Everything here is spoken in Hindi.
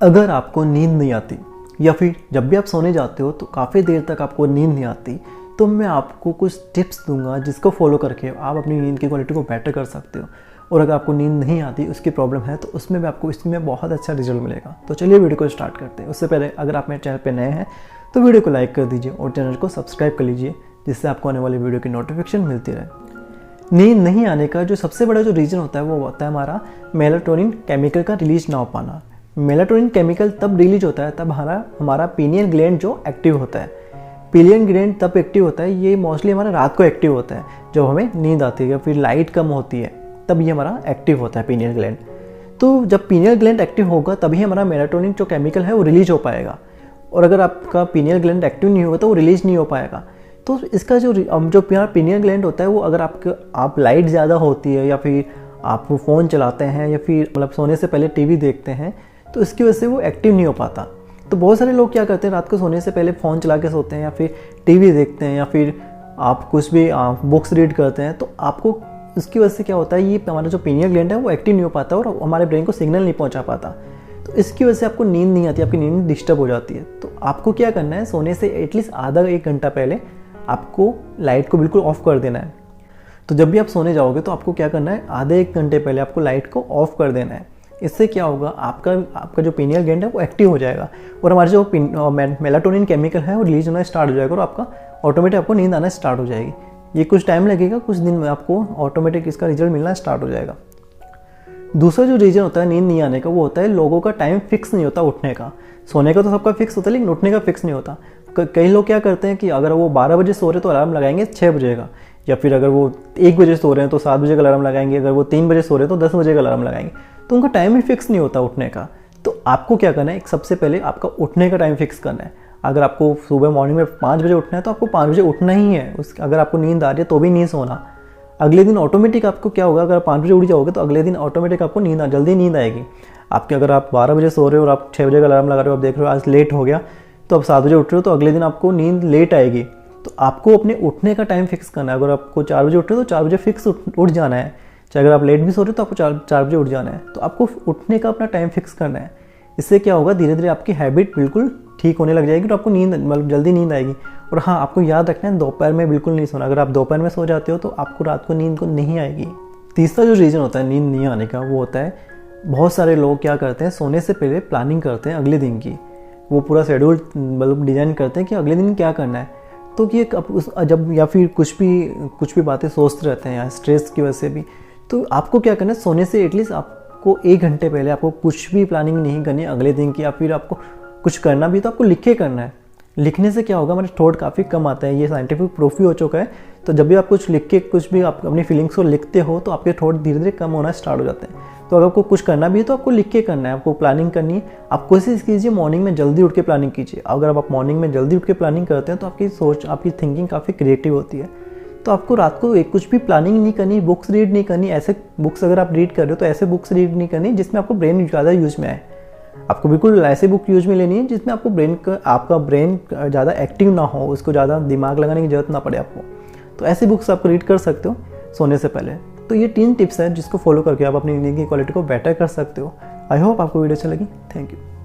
अगर आपको नींद नहीं आती या फिर जब भी आप सोने जाते हो तो काफ़ी देर तक आपको नींद नहीं आती, तो मैं आपको कुछ टिप्स दूंगा जिसको फॉलो करके आप अपनी नींद की क्वालिटी को बेटर कर सकते हो। और अगर आपको नींद नहीं आती, उसकी प्रॉब्लम है, तो उसमें भी आपको इसमें बहुत अच्छा रिजल्ट मिलेगा। तो चलिए वीडियो को स्टार्ट करते हैं। उससे पहले अगर आप मेरे चैनल पर नए हैं तो वीडियो को लाइक कर दीजिए और चैनल को सब्सक्राइब कर लीजिए, जिससे आपको आने वाली वीडियो की नोटिफिकेशन मिलती रहे। नींद नहीं आने का जो सबसे बड़ा जो रीज़न होता है वो होता है हमारा मेलाटोनिन केमिकल का रिलीज ना हो पाना। मेलाटोनिन केमिकल तब रिलीज होता है तब हमारा पीनियल ग्लैंड जो एक्टिव होता है। पीनियल ग्लैंड तब एक्टिव होता है, ये मोस्टली हमारा रात को एक्टिव होता है जब हमें नींद आती है या फिर लाइट कम होती है, तब ये हमारा एक्टिव होता है पीनियल ग्लैंड। तो जब पीनियल ग्लैंड एक्टिव होगा तभी हमारा मेलाटोनिन जो केमिकल है वो रिलीज हो पाएगा। और अगर आपका पीनियल ग्लैंड एक्टिव नहीं होगा तो वो रिलीज नहीं हो पाएगा। तो इसका जो पीनियल ग्लैंड होता है वो अगर आप लाइट ज़्यादा होती है या फिर आप फ़ोन चलाते हैं या फिर मतलब सोने से पहले टीवी देखते हैं, तो इसकी वजह से वो एक्टिव नहीं हो पाता। तो बहुत सारे लोग क्या करते हैं, रात को सोने से पहले फ़ोन चला के सोते हैं या फिर टीवी देखते हैं या फिर आप कुछ भी बुक्स रीड करते हैं, तो आपको इसकी वजह से क्या होता है, ये हमारा जो पीनियल ग्लैंड है वो एक्टिव नहीं हो पाता और हमारे ब्रेन को सिग्नल नहीं पहुंचा पाता। तो इसकी वजह से आपको नींद नहीं आती, आपकी नींद डिस्टर्ब हो जाती है। तो आपको क्या करना है, सोने से एटलीस्ट आधा एक घंटा पहले आपको लाइट को बिल्कुल ऑफ कर देना है। तो जब भी आप सोने जाओगे तो आपको क्या करना है, आधे एक घंटे पहले आपको लाइट को ऑफ कर देना है। इससे क्या होगा, आपका जो पीनियल ग्लैंड है वो एक्टिव हो जाएगा और हमारे जो मेलाटोनिन केमिकल है वो रिलीज होना स्टार्ट हो जाएगा और आपका ऑटोमेटिक आपको नींद आना स्टार्ट हो जाएगी। ये कुछ टाइम लगेगा, कुछ दिन में आपको ऑटोमेटिक इसका रिजल्ट मिलना स्टार्ट हो जाएगा। दूसरा जो रीज़न होता है नींद नहीं आने का, वो होता है लोगों का टाइम फिक्स नहीं होता उठने का। सोने का तो सबका फिक्स होता है, लेकिन उठने का फिक्स नहीं होता। कई लोग क्या करते हैं कि अगर वो 12 बजे सो रहे तो अलार्म लगाएंगे 6 बजे का, या फिर अगर वो 1 बजे सो रहे हैं तो 7 बजे का अलार्म लगाएंगे, अगर वो 3 बजे सो रहे हैं तो 10 बजे का अलार्म लगाएंगे। तो उनका टाइम ही फिक्स नहीं होता उठने का। तो आपको क्या करना है, सबसे पहले आपका उठने का टाइम फिक्स करना है। अगर आपको सुबह मॉर्निंग में 5 बजे उठना है तो आपको 5 बजे उठना ही है। अगर आपको नींद आ रही है तो भी नहीं सोना। अगले दिन ऑटोमेटिक आपको क्या होगा, अगर आप 5 बजे उठ जाओगे तो अगले दिन ऑटोमेटिक आपको जल्दी नींद आएगी आपके। अगर आप 12 बजे सो रहे हो और आप 6 बजे का अलार्म लगा रहे हो, आप देख रहे हो आज लेट हो गया, तो आप 7 बजे उठ रहे हो तो अगले दिन आपको नींद लेट आएगी। तो आपको अपने उठने का टाइम फिक्स करना है। अगर आपको 4 बजे उठ रहे हो तो 4 बजे फिक्स उठ जाना है। चाहे अगर आप लेट भी सो रहे हो तो आपको 4 बजे उठ जाना है। तो आपको उठने का अपना टाइम फिक्स करना है। इससे क्या होगा, धीरे धीरे आपकी हैबिट बिल्कुल ठीक होने लग जाएगी और आपको नींद मतलब जल्दी नींद आएगी। और हाँ, आपको याद रखना है दोपहर में बिल्कुल नहीं सोना। अगर आप दोपहर में सो जाते हो तो आपको रात को नींद को नहीं आएगी। तीसरा जो रीज़न होता है नींद नहीं आने का, वो होता है बहुत सारे लोग क्या करते हैं, सोने से पहले प्लानिंग करते हैं अगले दिन की। वो पूरा शेड्यूल मतलब डिज़ाइन करते हैं कि अगले दिन क्या करना है। तो कि जब या फिर कुछ भी बातें सोचते रहते हैं या स्ट्रेस की वजह से भी, तो आपको क्या करना है, सोने से एटलीस्ट आपको 1 घंटे पहले आपको कुछ भी प्लानिंग नहीं करनी अगले दिन की। या फिर आपको कुछ करना भी तो आपको लिख के करना है। लिखने से क्या होगा, हमारे थॉट काफ़ी कम आता है, ये साइंटिफिक प्रूफ भी हो चुका है। तो जब भी आप कुछ लिख के कुछ भी आप अपनी फीलिंग्स को लिखते हो तो आपके थॉट धीरे धीरे कम होना स्टार्ट हो जाते हैं। तो अगर आपको कुछ करना भी है तो आपको लिख के करना है, आपको प्लानिंग करनी है। आप कोशिश कीजिए मॉर्निंग में जल्दी उठ के प्लानिंग कीजिए। अगर आप मॉर्निंग में जल्दी उठ के प्लानिंग करते हैं तो आपकी सोच, आपकी थिंकिंग काफ़ी क्रिएटिव होती है। तो आपको रात को कुछ भी प्लानिंग नहीं करनी, बुक्स रीड नहीं करनी। ऐसे बुक्स अगर आप रीड कर रहे हो तो ऐसे बुक्स रीड नहीं करनी जिसमें आपको ब्रेन ज़्यादा यूज में आए। आपको बिल्कुल ऐसे बुक यूज में लेनी है जिसमें आपका ब्रेन ज़्यादा एक्टिव ना हो, उसको ज़्यादा दिमाग लगाने की जरूरत ना पड़े आपको। तो ऐसी बुक्स आप रीड कर सकते हो सोने से पहले। तो ये 3 टिप्स हैं जिसको फॉलो करके आप अपनी नींद की क्वालिटी को बेटर कर सकते हो। आई होप आपको वीडियो अच्छी लगी। Thank you.